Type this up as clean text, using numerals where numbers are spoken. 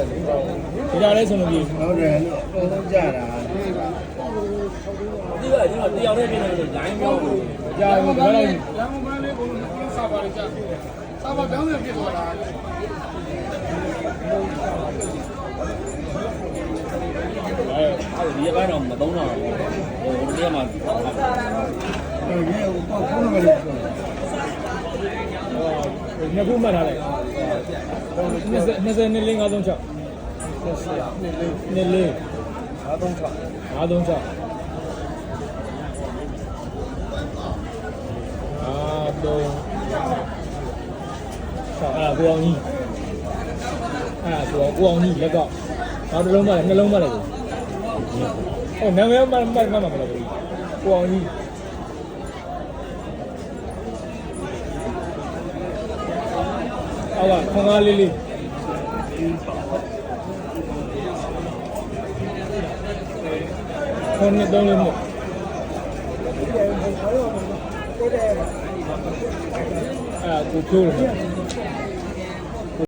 ဒီကြားလေးဆိုလို့ပြီဟုတ်တယ်ပုံလုံးကြတာဒီကဒီမှာတရားနဲ့ပြင်နေတယ်လိုင်းပြောလို့ ကြားလို့ဒါတော့ရန်ကုန်မှာလေးဘုံလုံးစာပါလေးကြစာပါပြောင်းနေဖြစ်သွားတာဒီပိုင်းတော့မသုံးတော့ဘူးဟိုဒီကမှဒီပေါ့ပုံလုံးပဲလို့ပြောနှစ်ခုမှတ်ထားလိုက်20နှစ်လေး536 နှစ်လေး536ကိုအောင်ကြီးကိုအောင်ကြီးလက်ကောက်နောက်တစ်လုံးမှလည်းနှလုံးမှလည်းဟိုနာမည်မှမလားကိုအောင်ကြီးအောက်ကခွန်ကားလေးလေးခွန်နဲ့3လေးမို့ကိုဖြိုးတယ်